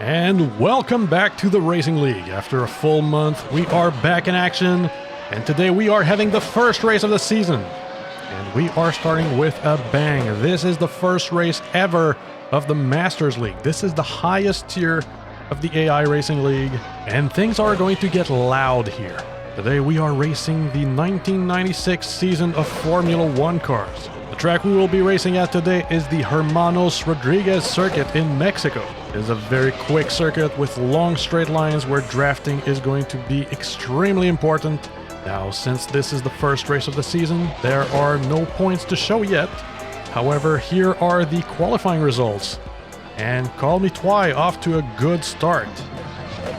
And welcome back to the Racing League. After a full month, we are back in action, and today we are having the first race of the season. And we are starting with a bang. This is the first race ever of the Masters League. This is the highest tier of the AI Racing League, and things are going to get loud here. Today we are racing the 1996 season of Formula 1 cars. The track we will be racing at today is the Hermanos Rodriguez circuit in Mexico. It is a very quick circuit with long straight lines where drafting is going to be extremely important. Now, since this is the first race of the season, there are no points to show yet. However, here are the qualifying results. And Call Me Twy off to a good start,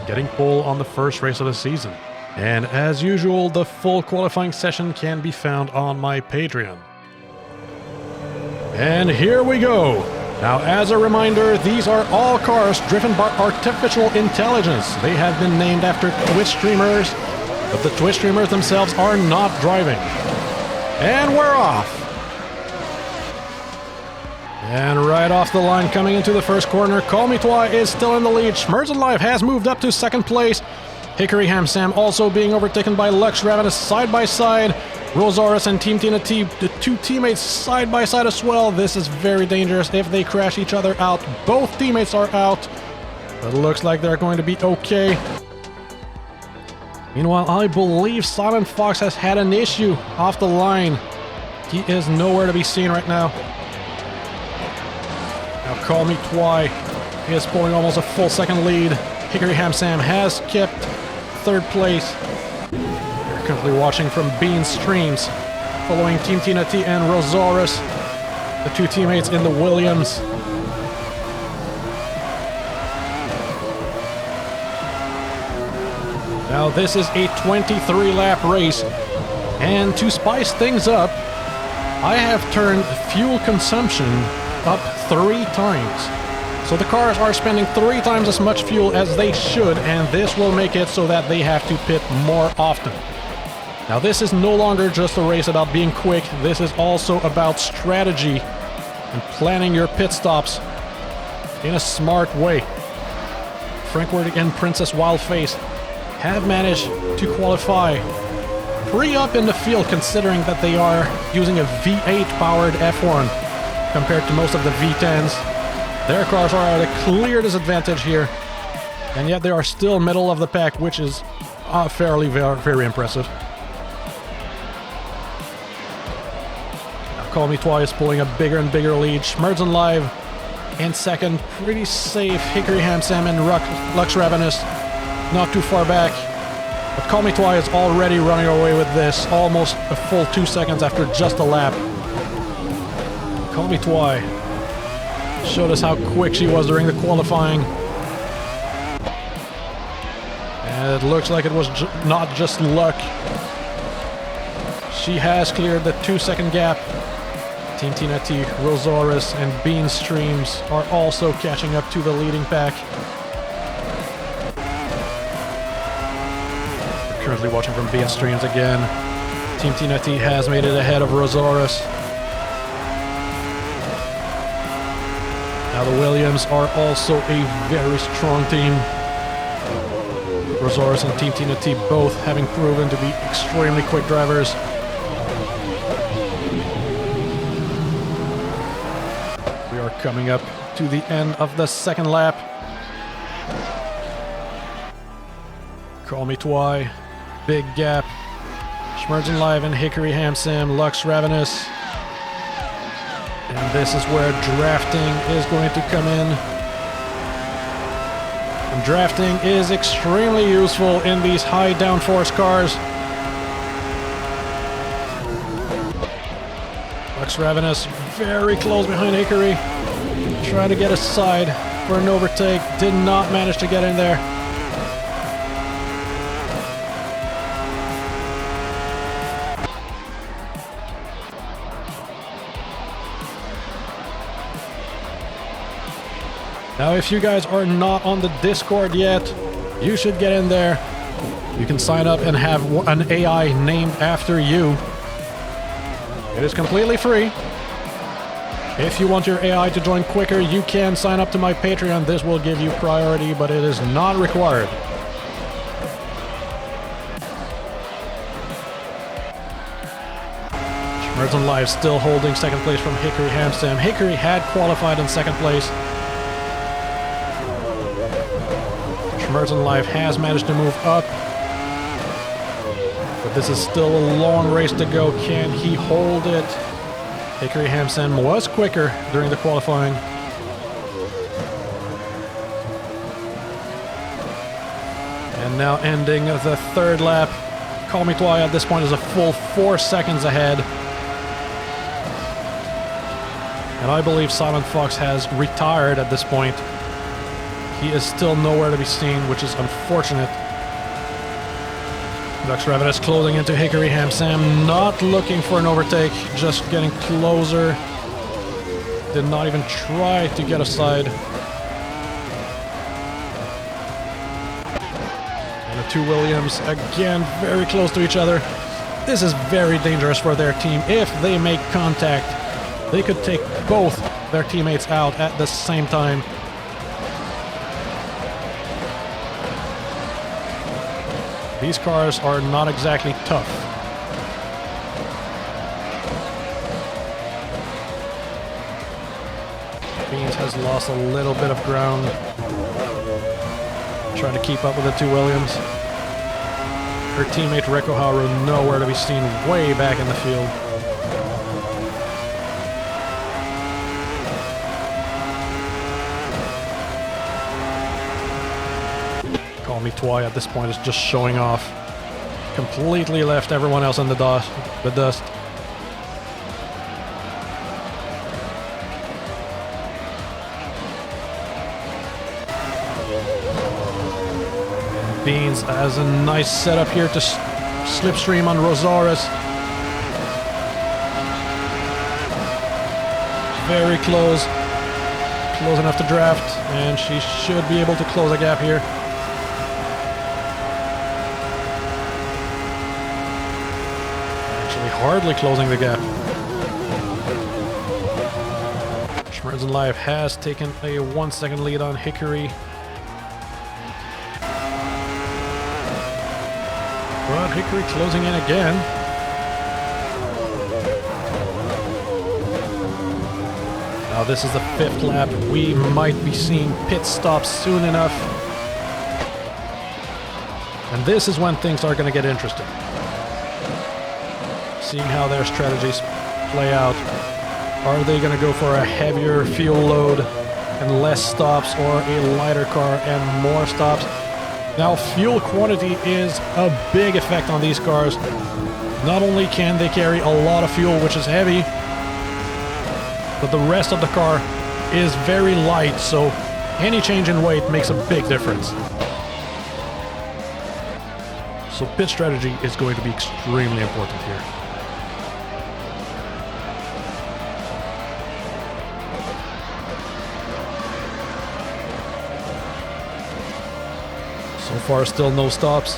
getting pole on the first race of the season. And as usual, the full qualifying session can be found on my Patreon. And here we go! Now, as a reminder, these are all cars driven by artificial intelligence. They have been named after Twitch streamers, but the Twitch streamers themselves are not driving. And we're off! And right off the line, coming into the first corner, Call Me Twy is still in the lead. Schmerzenlive has moved up to second place. Hickory Ham Sam also being overtaken by Lux Ravenous side by side. Rosaurus and Team Tina T, the two teammates side by side as well. This is very dangerous if they crash each other out. Both teammates are out, but it looks like they're going to be okay. Meanwhile, I believe Silent Fox has had an issue off the line. He is nowhere to be seen right now. Now Call Me Twy is pulling almost a full second lead. Hickory Ham Sam has kept third place. We're currently watching from Bean Streams, following Team Tina T and Rosaurus, the two teammates in the Williams. Now this is a 23-lap race, and to spice things up, I have turned fuel consumption up 3 times. So the cars are spending 3 times as much fuel as they should, and this will make it so that they have to pit more often. Now this is no longer just a race about being quick, this is also about strategy and planning your pit stops in a smart way. Frank Werdig and Princess Wildface have managed to qualify pretty up in the field, considering that they are using a V8 powered F1 compared to most of the V10s. Their cars are at a clear disadvantage here, and yet they are still middle of the pack, which is very impressive. Now Call Me Twy is pulling a bigger and bigger lead. Schmerzenlive in second, pretty safe. Hickory Ham Sam and Lux Ravenous not too far back. But Call Me Twy is already running away with this, almost a full 2 seconds after just a lap. Call Me Twy showed us how quick she was during the qualifying. And it looks like it was not just luck. She has cleared the 2-second gap. Team Tina T, Rosaurus, and Bean Streams are also catching up to the leading pack. We're currently watching from Bean Streams again. Team Tina T has made it ahead of Rosaurus. Now the Williams are also a very strong team. Rosaurus and Team Tina T both having proven to be extremely quick drivers. We are coming up to the end of the second lap. Call Me Twy, big gap. Schmerzenlive and Hickory Ham Sam, Lux Ravenous. And this is where drafting is going to come in. And drafting is extremely useful in these high downforce cars. Lux Ravenous very close behind Hickory. Trying to get aside for an overtake. Did not manage to get in there. Now, if you guys are not on the Discord yet, you should get in there. You can sign up and have an AI named after you. It is completely free. If you want your AI to join quicker, you can sign up to my Patreon. This will give you priority, but it is not required. Schmerzen Live still holding second place from Hickory Hamsam. Hickory had qualified in second place. Schmerzen Live has managed to move up. But this is still a long race to go. Can he hold it? Hickory Hamsam was quicker during the qualifying. And now ending the third lap. Call Me Twy at this point is a full 4 seconds ahead. And I believe Silent Fox has retired at this point. He is still nowhere to be seen, which is unfortunate. Lux Ravenous closing into Hickory Hamsam, not looking for an overtake, just getting closer. Did not even try to get aside. And the two Williams, again, very close to each other. This is very dangerous for their team. If they make contact, they could take both their teammates out at the same time. These cars are not exactly tough. Beans has lost a little bit of ground. Trying to keep up with the two Williams. Her teammate Rekko Haru nowhere to be seen, way back in the field. Call Me Twy at this point is just showing off. Completely left everyone else in the dust. Beans has a nice setup here to slipstream on Rosales. Very close. Close enough to draft, and she should be able to close a gap here. Hardly closing the gap. Schmerzen Live has taken a 1 second lead on Hickory. But Hickory closing in again. Now this is the 5th lap. We might be seeing pit stops soon enough. And this is when things are going to get interesting. Seeing how their strategies play out. Are they going to go for a heavier fuel load and less stops, or a lighter car and more stops? Now, fuel quantity is a big effect on these cars. Not only can they carry a lot of fuel, which is heavy, but the rest of the car is very light, so any change in weight makes a big difference. So pit strategy is going to be extremely important here. So far, still no stops.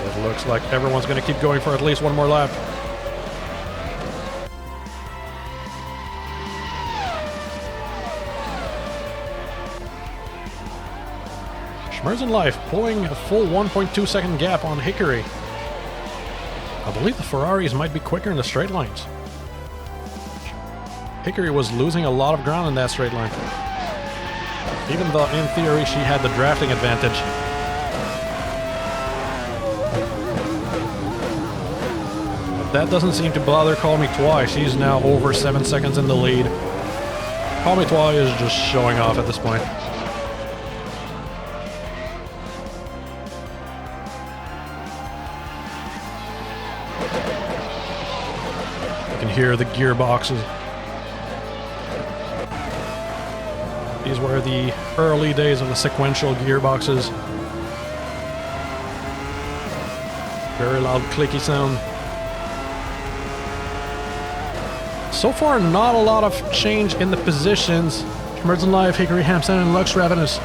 It looks like everyone's going to keep going for at least one more lap. Schmerzen Live pulling a full 1.2 second gap on Hickory. I believe the Ferraris might be quicker in the straight lines. Hickory was losing a lot of ground in that straight line. Even though, in theory, she had the drafting advantage. But that doesn't seem to bother Call Me Twy. She's now over 7 seconds in the lead. Call Me Twy is just showing off at this point. You can hear the gearboxes. These were the early days of the sequential gearboxes. Very loud clicky sound. So far, not a lot of change in the positions. Schmerzen Live, Hickory Hamsam, and Lux Ravenous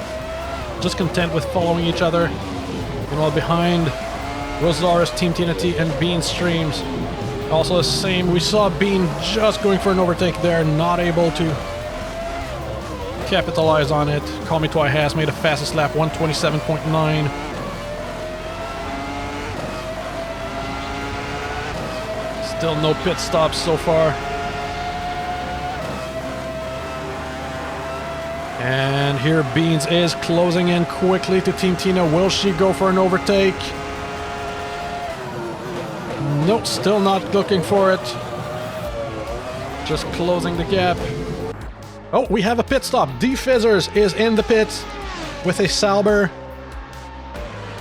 just content with following each other. Meanwhile, behind, Rosales, Team TNT, and Bean Streams Also the same, we saw Bean just going for an overtake there, not able to capitalize on it. Call Me Twi has made a fastest lap, 127.9. Still no pit stops so far. And here Beans is closing in quickly to Team Tina. Will she go for an overtake? Nope, still not looking for it. Just closing the gap. Oh, we have a pit stop. D-Fizzers is in the pits with a Sauber.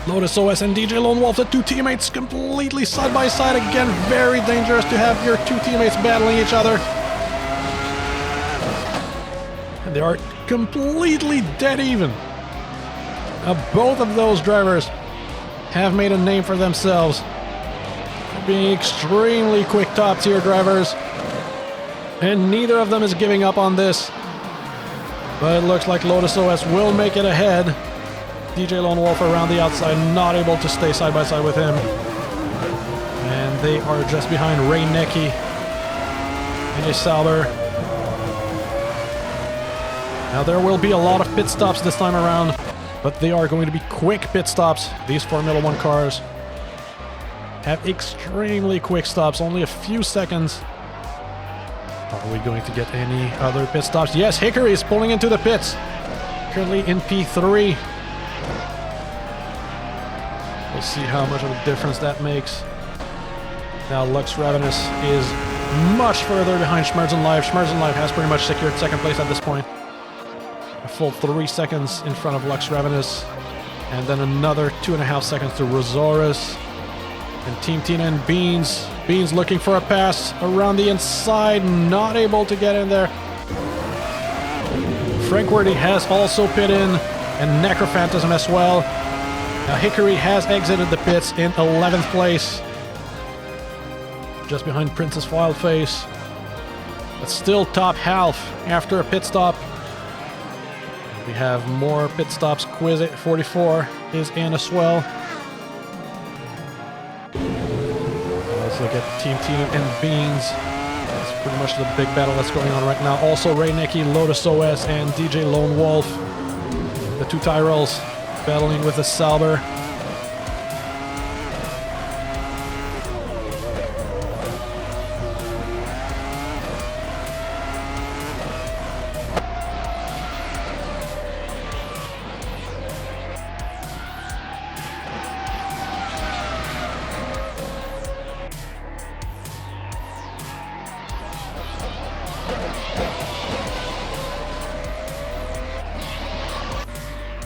Lotus OS and DJ Lone Wolf, the two teammates completely side by side. Again, very dangerous to have your two teammates battling each other. And they are completely dead even. Now, both of those drivers have made a name for themselves for being extremely quick top tier drivers. And neither of them is giving up on this. But it looks like Lotus OS will make it ahead. DJ Lone Wolf around the outside, not able to stay side by side with him. And they are just behind Ray Necky and a Sauber. Now there will be a lot of pit stops this time around, but they are going to be quick pit stops. These Formula 1 cars have extremely quick stops, only a few seconds. Are we going to get any other pit stops? Yes, Hickory is pulling into the pits. Currently in P3. We'll see how much of a difference that makes. Now Lux Ravenous is much further behind Schmerzen Live. Schmerzen Live has pretty much secured second place at this point. A full 3 seconds in front of Lux Ravenous. And then another 2.5 seconds to Rosaurus. And Team Tina and Beans. Beans looking for a pass around the inside, not able to get in there. Frank Worthy has also pit in, and Necrophantasm as well. Now Hickory has exited the pits in 11th place. Just behind Princess Wildface. But still top half after a pit stop. We have more pit stops. Quiz 44 is in as well. Let's look at Team Tina and Beans. That's pretty much the big battle that's going on right now. Also Ray Necky, Lotus OS, and DJ Lone Wolf. The two Tyrrells battling with the Sauber.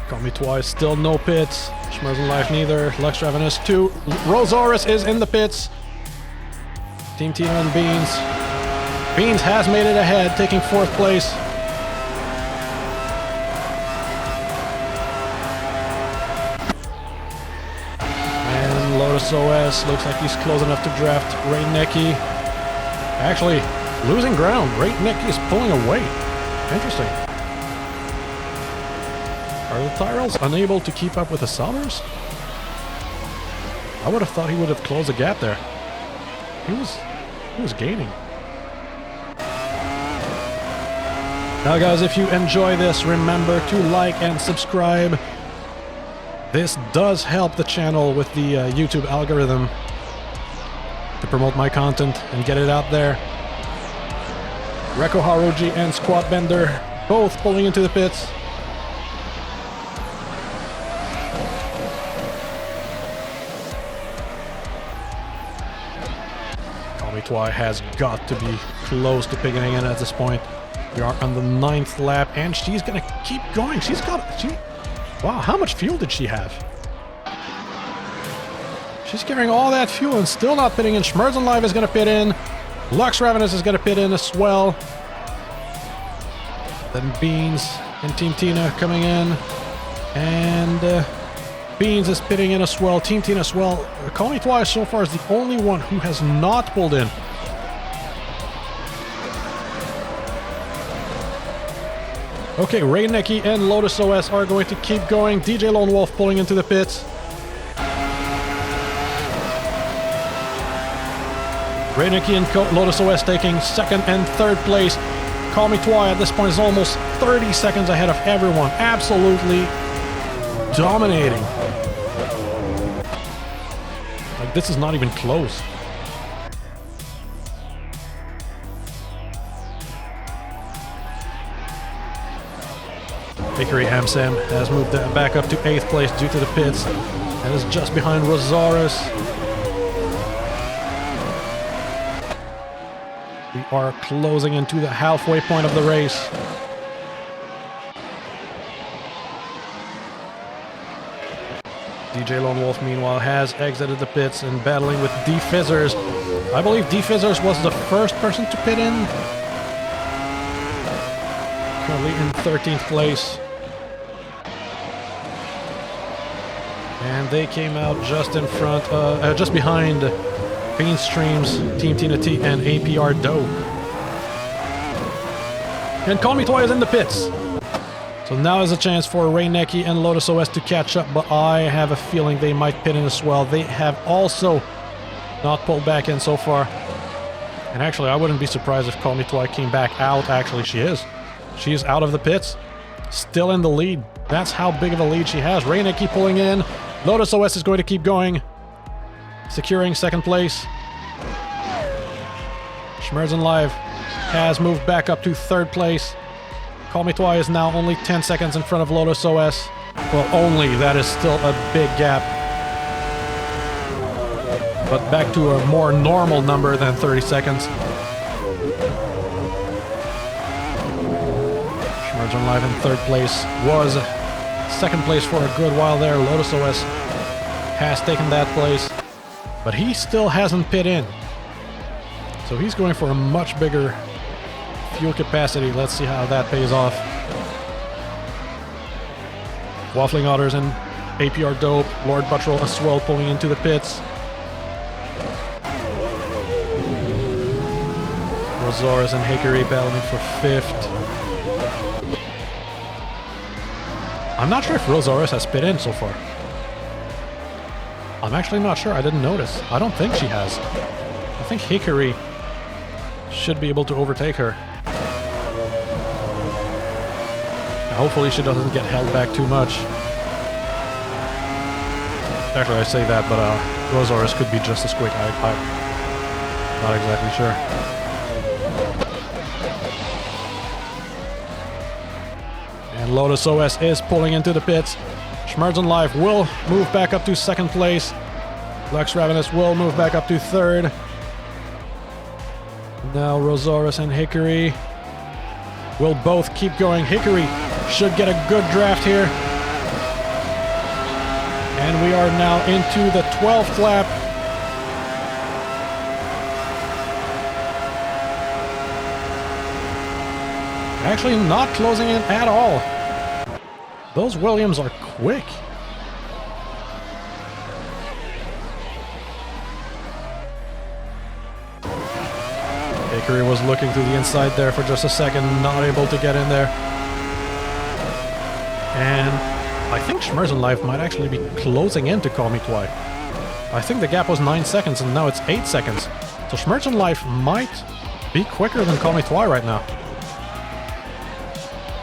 Call Me Twice, still no pits. Schmerzen Life neither. Lux Ravenous 2. Rosaurus is in the pits. Team Tina and Beans. Beans has made it ahead, taking 4th place. And Lotus OS looks like he's close enough to draft Ray Necky. Actually, losing ground. Ray Necky is pulling away. Interesting. Are the Tyrrells unable to keep up with the Saubers? I would have thought he would have closed the gap there. He was gaining. Now guys, if you enjoy this, remember to like and subscribe. This does help the channel with the YouTube algorithm to promote my content and get it out there. Reko Haruji and Squat Bender both pulling into the pits. Twi has got to be close to picking in at this point. We are on the 9th lap, and she's gonna keep going. Wow, how much fuel did she have? She's carrying all that fuel and still not pitting in. Schmerzen Live is gonna pit in. Lux Ravenous is gonna pit in as well. Then Beans and Team Tina coming in, and Beans is pitting in as well. Team Tina as well. Call Me Twice so far is the only one who has not pulled in. Okay, Ray Necky and Lotus OS are going to keep going. DJ Lone Wolf pulling into the pits. Reinecke and Lotus OS taking second and third place. Call Me Twy at this point is almost 30 seconds ahead of everyone. Absolutely dominating. Like, this is not even close. Hickory Hamsam has moved back up to 8th place due to the pits and is just behind Rosales. We are closing into the halfway point of the race. DJ Lone Wolf, meanwhile, has exited the pits and battling with D-Fizzers. I believe D-Fizzers was the first person to pit in. Currently in 13th place. And they came out just in front, just behind Fiend Streams, Team Tina T, and APR Dope. And Call Me Twy is in the pits. So now is a chance for Reinecke and Lotus OS to catch up, but I have a feeling they might pit in as well. They have also not pulled back in so far. And actually, I wouldn't be surprised if Call Me Twy came back out. Actually, she is. She is out of the pits. Still in the lead. That's how big of a lead she has. Reinecke pulling in. Lotus OS is going to keep going. Securing second place. Schmerzen Live has moved back up to third place. Call Me Twy is now only 10 seconds in front of Lotus OS. Well, only. That is still a big gap. But back to a more normal number than 30 seconds. Schmerzen Live in third place was second place for a good while there. Lotus OS has taken that place. But he still hasn't pit in. So he's going for a much bigger fuel capacity. Let's see how that pays off. Waffling Otters and APR Dope. Lord Buttrell as well pulling into the pits. Rosales and Hickory battling for 5th. I'm not sure if Rosales has pit in so far. I'm actually not sure. I didn't notice. I don't think she has. I think Hickory should be able to overtake her. Hopefully she doesn't get held back too much. Actually, I say that, but Rosales could be just as quick. I'm not exactly sure. And Lotus OS is pulling into the pits. Schmerzen Live will move back up to second place. Lux Ravenous will move back up to third. Now Rosales and Hickory will both keep going. Hickory should get a good draft here. And we are now into the 12th lap. Actually not closing in at all. Those Williams are quick. Hickory was looking through the inside there for just a second, not able to get in there. And I think Schmerzen Live might actually be closing in to Call Me Twy. I think the gap was 9 seconds and now it's 8 seconds. So Schmerzen Live might be quicker than Call Me Twy right now.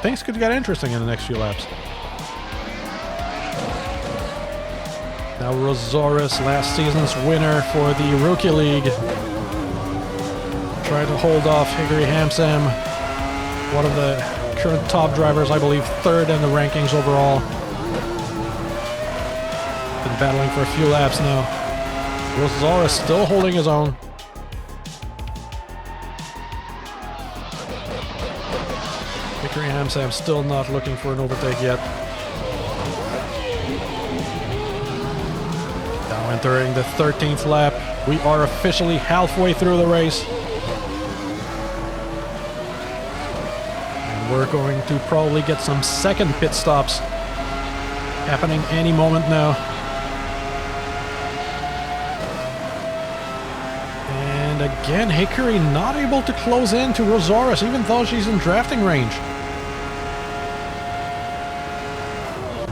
Things could get interesting in the next few laps. Now Rosales, last season's winner for the Rookie League. Trying to hold off Hickory Hamsam, one of the current top drivers, I believe third in the rankings overall. Been battling for a few laps now. Rosales still holding his own. Hickory Hamsam still not looking for an overtake yet. Now entering the 13th lap. We are officially halfway through the race. And we're going to probably get some second pit stops happening any moment now. And again, Hickory not able to close in to Rosales, even though she's in drafting range.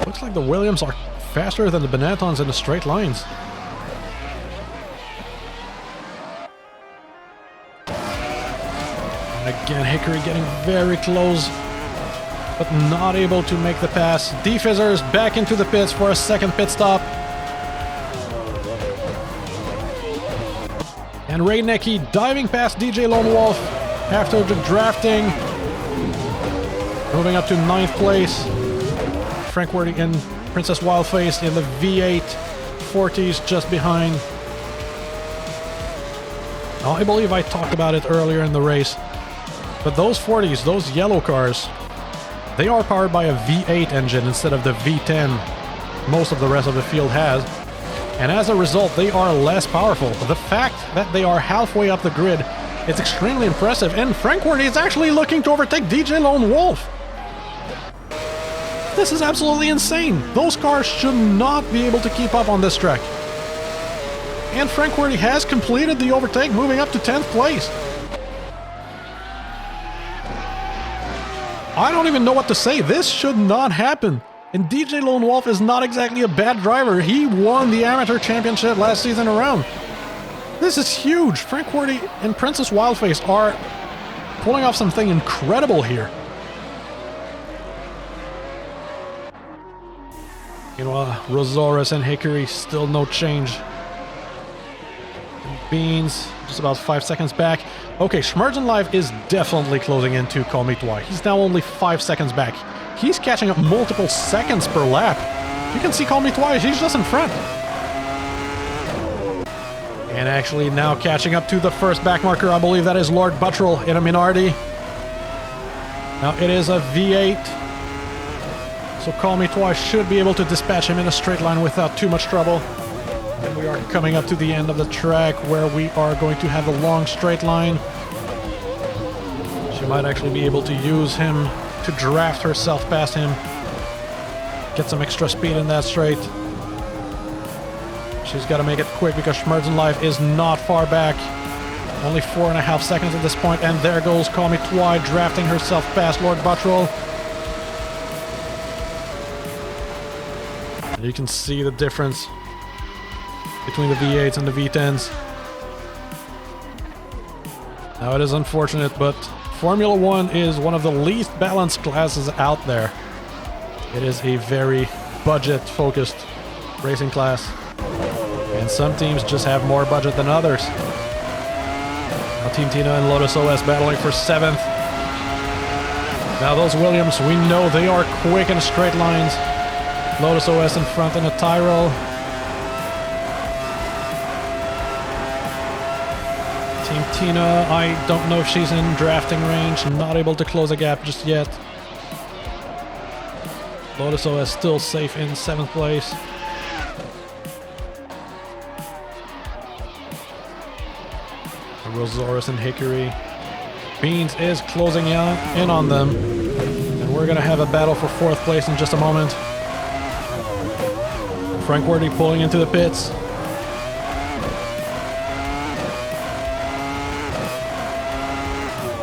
Looks like the Williams are faster than the Benettons in the straight lines. Again, Hickory getting very close, but not able to make the pass. Defizzers back into the pits for a second pit stop. And Reinecke diving past DJ Lone Wolf after the drafting. Moving up to 9th place. Frank Worthy and Princess Wildface in the V8. Fortis just behind. Now, I believe I talked about it earlier in the race, but those Fortis, those yellow cars, they are powered by a V8 engine instead of the V10 most of the rest of the field has. And as a result, they are less powerful. The fact that they are halfway up the grid is extremely impressive, and Frank Worthy is actually looking to overtake DJ Lone Wolf. This is absolutely insane. Those cars should not be able to keep up on this track. And Frank Worthy has completed the overtake, moving up to 10th place. I don't even know what to say. This should not happen. And DJ Lone Wolf is not exactly a bad driver. He won the amateur championship last season around. This is huge. Frank Worthy and Princess Wildface are pulling off something incredible here. Meanwhile, Rosores and Hickory, still no change. And Beans, just about 5 seconds back. Okay, Schmerzen Live is definitely closing into Call Me Twice. He's now only 5 seconds back. He's catching up multiple seconds per lap. You can see Call Me Twice, he's just in front. And actually now catching up to the first back marker, I believe that is Lord Buttrell in a Minardi. Now it is a V8. So Call Me Twice should be able to dispatch him in a straight line without too much trouble. And we are coming up to the end of the track where we are going to have a long straight line. She might actually be able to use him to draft herself past him. Get some extra speed in that straight. She's got to make it quick because Schmerzen Live is not far back. Only 4.5 seconds at this point, and there goes Call Me Twice drafting herself past Lord Buttrell. You can see the difference between the V8s and the V10s. Now it is unfortunate, but Formula 1 is one of the least balanced classes out there. It is a very budget-focused racing class, and some teams just have more budget than others. Now Team Tina and Lotus OS battling for 7th. Now those Williams, we know they are quick in straight lines. Lotus OS in front in a Tyrrell. Team Tina, I don't know if she's in drafting range. Not able to close a gap just yet. Lotus OS still safe in 7th place. Rosores and Hickory. Beans is closing in on them. And we're going to have a battle for 4th place in just a moment. Frank Worthy pulling into the pits.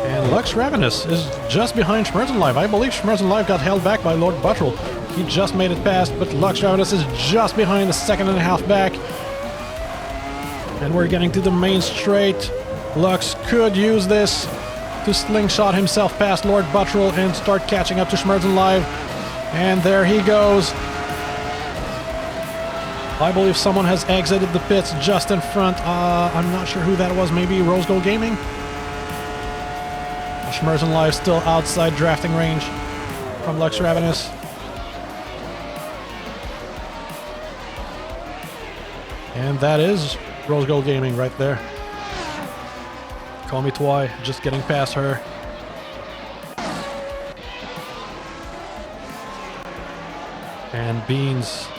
And Lux Ravenous is just behind Schmerzen Live. I believe Schmerzen Live got held back by Lord Buttrell. He just made it past, but Lux Ravenous is just behind, a 1.5 seconds back. And we're getting to the main straight. Lux could use this to slingshot himself past Lord Buttrell and start catching up to Schmerzen Live. And there he goes. I believe someone has exited the pits just in front. I'm not sure who that was. Maybe Rose Gold Gaming? Schmerzen Live still outside drafting range from Lux Ravenous. And that is Rose Gold Gaming right there. Call Me Twice, just getting past her. And Beans.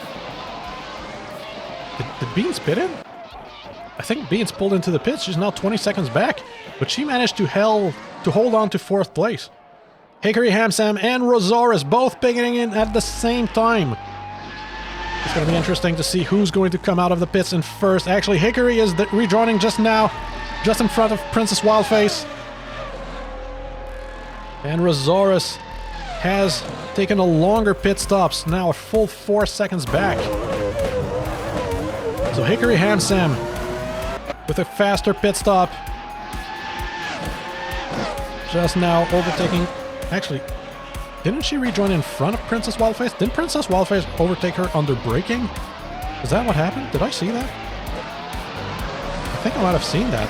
Did Beans pit in? I think Beans pulled into the pits. She's now 20 seconds back, but she managed to hold on to 4th place. Hickory, Hamsam, and Rosores both pitting in at the same time. It's going to be interesting to see who's going to come out of the pits in first. Actually, Hickory is rejoining just now, just in front of Princess Wildface. And Rosores has taken a longer pit stops, now a full 4 seconds back. So Hickory Hamsam with a faster pit stop. just now overtaking... Actually, didn't she rejoin in front of Princess Wildface? Didn't Princess Wildface overtake her under braking? Is that what happened? Did I see that? I think I might have seen that.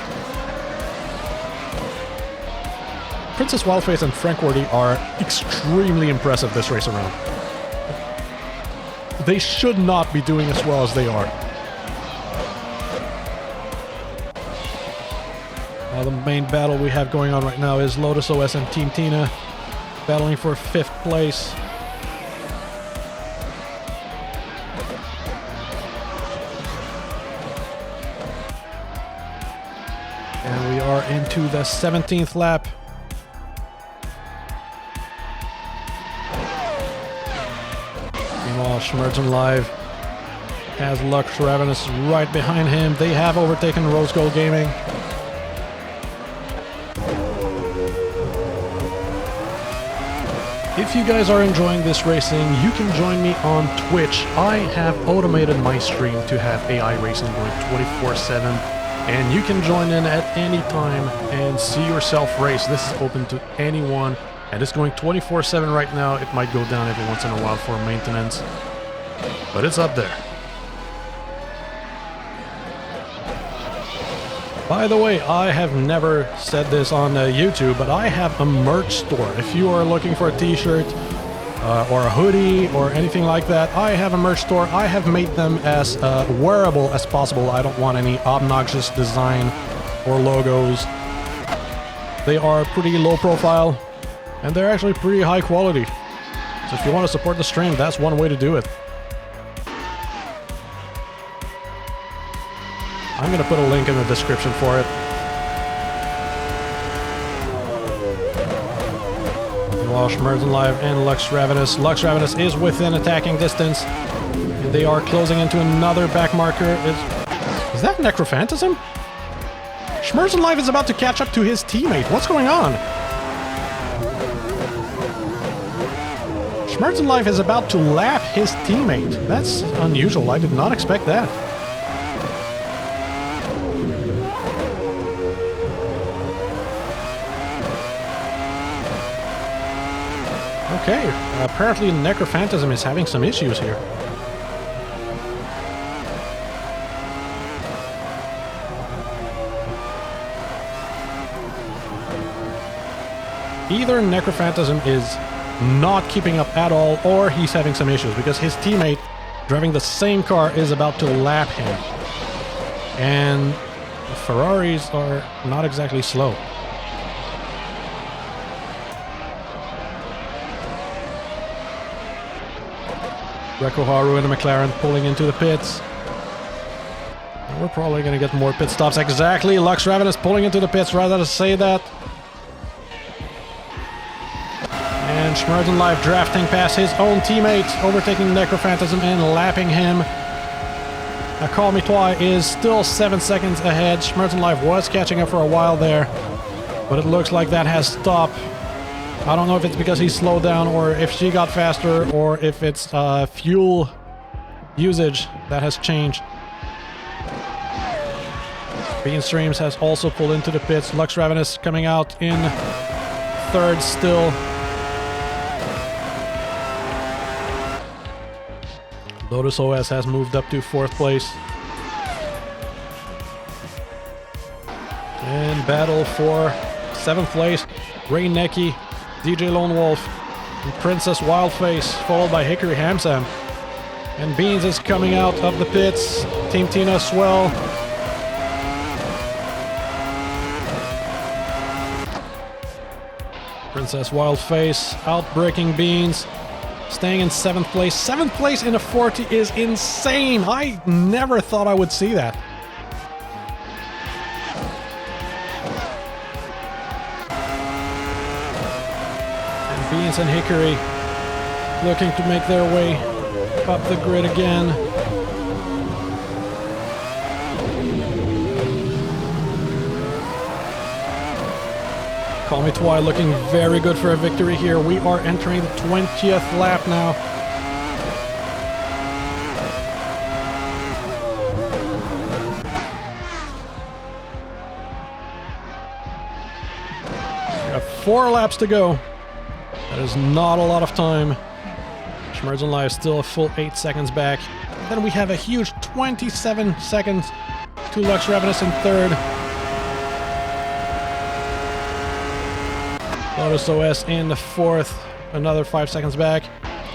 Princess Wildface and Frank Wardy are extremely impressive this race around. They should not be doing as well as they are. The main battle we have going on right now is Lotus OS and Team Tina battling for 5th place. And we are into the 17th lap. Meanwhile, Schmerzen Live has Lux Ravenous right behind him. They have overtaken Rose Gold Gaming. If you guys are enjoying this racing, you can join me on Twitch. I have automated my stream to have AI racing going 24/7, and you can join in at any time and see yourself race. This is open to anyone, and it's going 24/7 right now. It might go down every once in a while for maintenance, but it's up there. By the way, I have never said this on YouTube, but I have a merch store. If you are looking for a t-shirt or a hoodie or anything like that, I have a merch store. I have made them as wearable as possible. I don't want any obnoxious design or logos. They are pretty low profile, and they're actually pretty high quality. So if you want to support the stream, that's one way to do it. I'm going to put a link in the description for it. Meanwhile, Schmerzen Live and Lux Ravenous. Lux Ravenous is within attacking distance. And they are closing into another back marker. Is that Necrophantasm? Schmerzen Live is about to catch up to his teammate. What's going on? Schmerzen Live is about to lap his teammate. That's unusual. I did not expect that. Okay, apparently Necrophantasm is having some issues here. Either Necrophantasm is not keeping up at all, or he's having some issues, because his teammate driving the same car is about to lap him. And the Ferraris are not exactly slow. Rekoharu and the McLaren pulling into the pits. And we're probably going to get more pit stops. Exactly, Lux Ravenous pulling into the pits, rather to say that. And Schmerzen Live drafting past his own teammate, overtaking Necrophantasm and lapping him. Now Call Me Twi is still 7 seconds ahead. Schmerzen Live was catching up for a while there, but it looks like that has stopped. I don't know if it's because he slowed down, or if she got faster, or if it's fuel usage that has changed. Bean Streams has also pulled into the pits. Lux Ravenous coming out in 3rd still. Lotus OS has moved up to 4th place. And battle for 7th place. Ray Necky, DJ Lone Wolf, and Princess Wildface, followed by Hickory Hamsam. And Beans is coming out of the pits. Team Tina Swell. Princess Wildface outbreaking Beans, staying in 7th place. 7th place in a Forti is insane. I never thought I would see that. Beans and Hickory looking to make their way up the grid again. Call Me Twi looking very good for a victory here. We are entering the 20th lap now. 4 laps to go. That is not a lot of time. Schmerzenlife still a full 8 seconds back. Then we have a huge 27 seconds to Lux Ravenous in third. Lotus OS in the fourth, another 5 seconds back.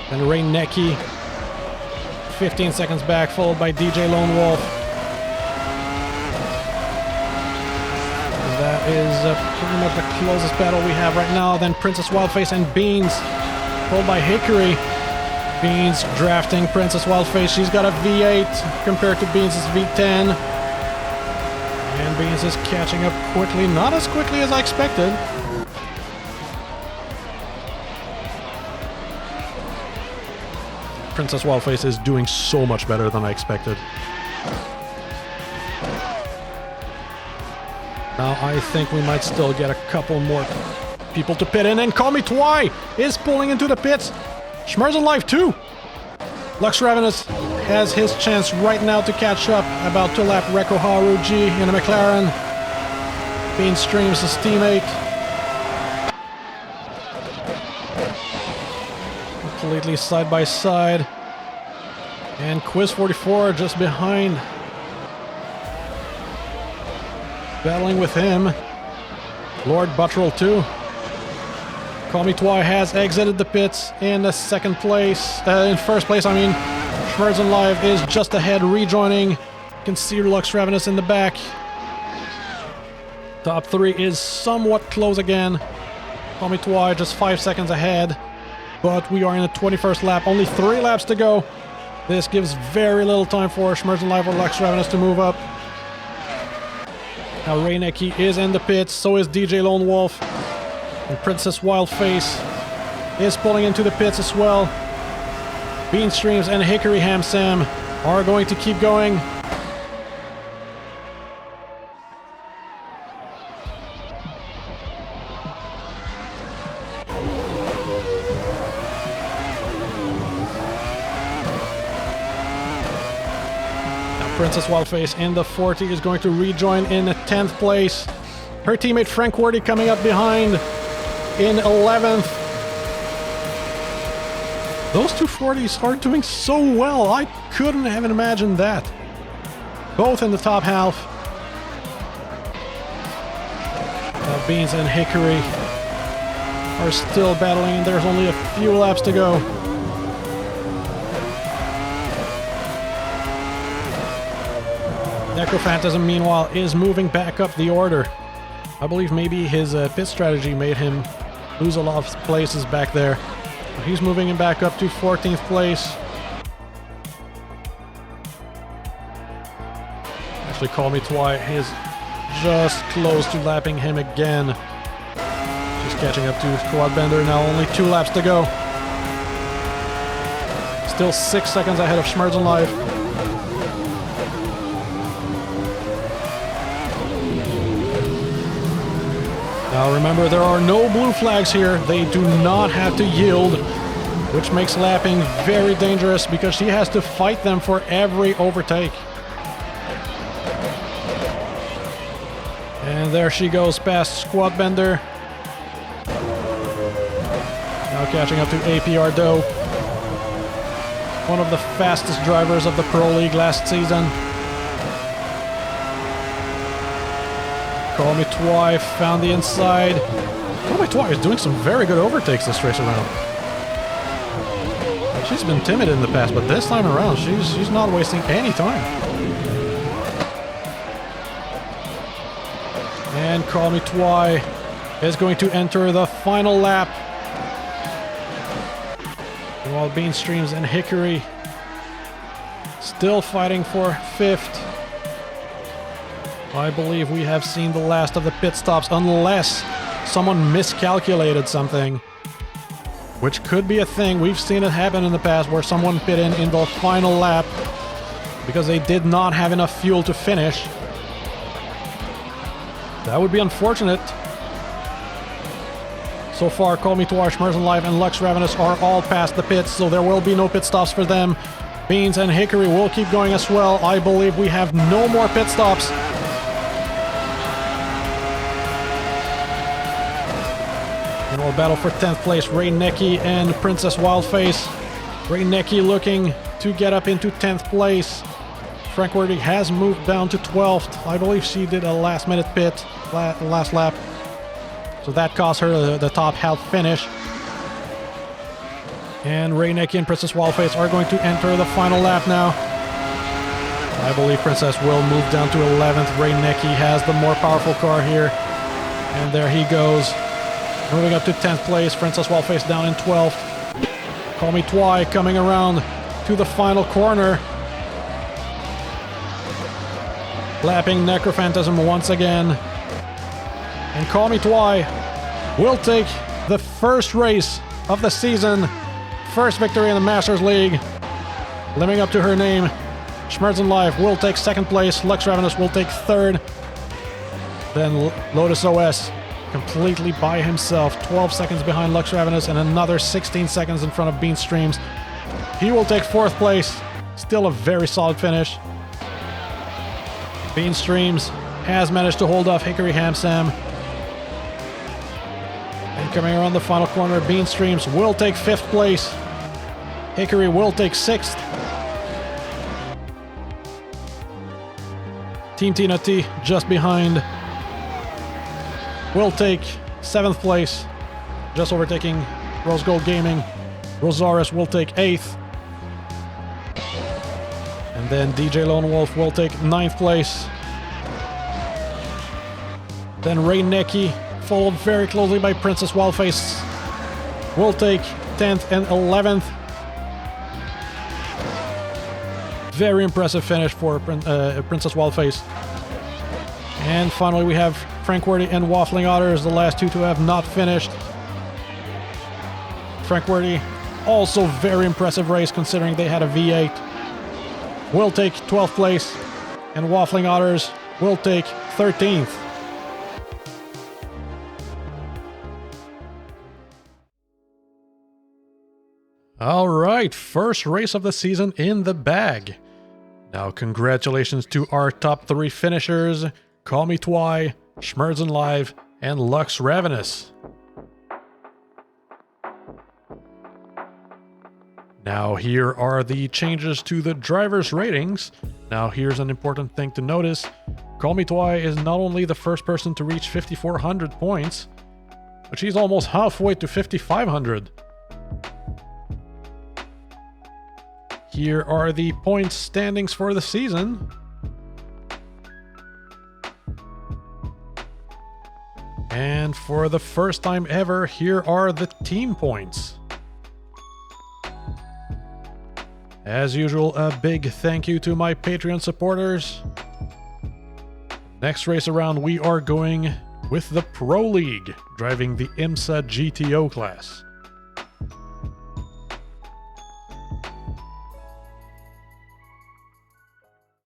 Then Ray Necky, 15 seconds back, followed by DJ Lone Wolf. And that is pretty much the closest battle we have right now. Then Princess Wildface and Beans, followed by Hickory. Beans drafting Princess Wildface. She's got a V8 compared to Beans' V10. And Beans is catching up quickly, not as quickly as I expected. Princess Wildface is doing so much better than I expected. Now I think we might still get a couple more people to pit in, and Call Me Twy is pulling into the pits. Schmerzenlife too. Lux Ravenous has his chance right now to catch up, about to lap Reko Haruji in a McLaren. Bean Streams his teammate. Completely side by side. And Quiz 44 just behind. Battling with him. Lord Buttrell too. Call Me Twy has exited the pits in the second place. In first place, I mean. Schmerzenlife is just ahead, rejoining. You can see Lux Ravenous in the back. Top 3 is somewhat close again. Call Me Twy just 5 seconds ahead. But we are in the 21st lap, only 3 laps to go. This gives very little time for Schmerzenlife or Lux Ravenous to move up. Now Reinecke is in the pits, so is DJ Lone Wolf. And Princess Wildface is pulling into the pits as well. Bean Streams and Hickory Ham Sam are going to keep going. Princess Wildface in the 40 is going to rejoin in 10th place. Her teammate Frank Wordy coming up behind in 11th. Those two 40s are doing so well. I couldn't have imagined that. Both in the top half. Beans and Hickory are still battling, and there's only a few laps to go. Necrophantasm, meanwhile, is moving back up the order. I believe maybe his pit strategy made him lose a lot of places back there. But he's moving him back up to 14th place. Actually, Call Me Twy is just close to lapping him again. Just catching up to Quad Bender now, only 2 laps to go. Still 6 seconds ahead of Schmerzenlife. Now remember, there are no blue flags here. They do not have to yield, which makes lapping very dangerous because she has to fight them for every overtake. And there she goes past Squad Bender. Now catching up to AP Ardo, one of the fastest drivers of the Pro League last season. Call Me Twy found the inside. Call Me Twy is doing some very good overtakes this race around. She's been timid in the past, but this time around, she's not wasting any time. And Call Me Twy is going to enter the final lap. While Bean Streams and Hickory still fighting for 5th. I believe we have seen the last of the pit stops unless someone miscalculated something. Which could be a thing. We've seen it happen in the past where someone pit in the final lap because they did not have enough fuel to finish. That would be unfortunate. So far, Call Me Twy, Schmerzenlife, and Lux Ravenous are all past the pits, so there will be no pit stops for them. Beans and Hickory will keep going as well. I believe we have no more pit stops. battle for 10th place, Reinecke and Princess Wildface. Reinecke looking to get up into 10th place. Frankworthy has moved down to 12th. I believe she did a last-minute pit last lap. So that cost her the top half finish. And Reinecke and Princess Wildface are going to enter the final lap now. I believe Princess will move down to 11th. Reinecke has the more powerful car here. And there he goes. Moving up to 10th place. Princess Wildface down in 12th. Call Me Twy coming around to the final corner. Lapping Necrophantasm once again. And Call Me Twy will take the first race of the season. First victory in the Masters League. Living up to her name. Schmerzen Live will take 2nd place. Lux Ravenous will take 3rd. Then Lotus OS completely by himself. 12 seconds behind Lux Ravenous and another 16 seconds in front of Bean Streams. He will take 4th place. Still a very solid finish. Bean Streams has managed to hold off Hickory Hamsam. And coming around the final corner, Bean Streams will take 5th place. Hickory will take 6th. Team Tina T just behind will take 7th place, just overtaking Rose Gold Gaming. Rosaris will take 8th. And then DJ Lone Wolf will take 9th place. Then Reinecke, followed very closely by Princess Wildface, will take 10th and 11th. Very impressive finish for Princess Wildface. And finally we have Frankworthy and Waffling Otters, the last two to have not finished. Frankworthy, also very impressive race considering they had a V8. Will take 12th place. And Waffling Otters will take 13th. All right, first race of the season in the bag. Now, congratulations to our top 3 finishers, Call Me Twy, Schmerzen Live, and Lux Ravenous. Now, here are the changes to the driver's ratings. Now, here's an important thing to notice. Call Me Twy is not only the first person to reach 5,400 points, but she's almost halfway to 5,500. Here are the points standings for the season. And for the first time ever, here are the team points. As usual, a big thank you to my Patreon supporters. Next race around, we are going with the Pro League, driving the IMSA GTO class.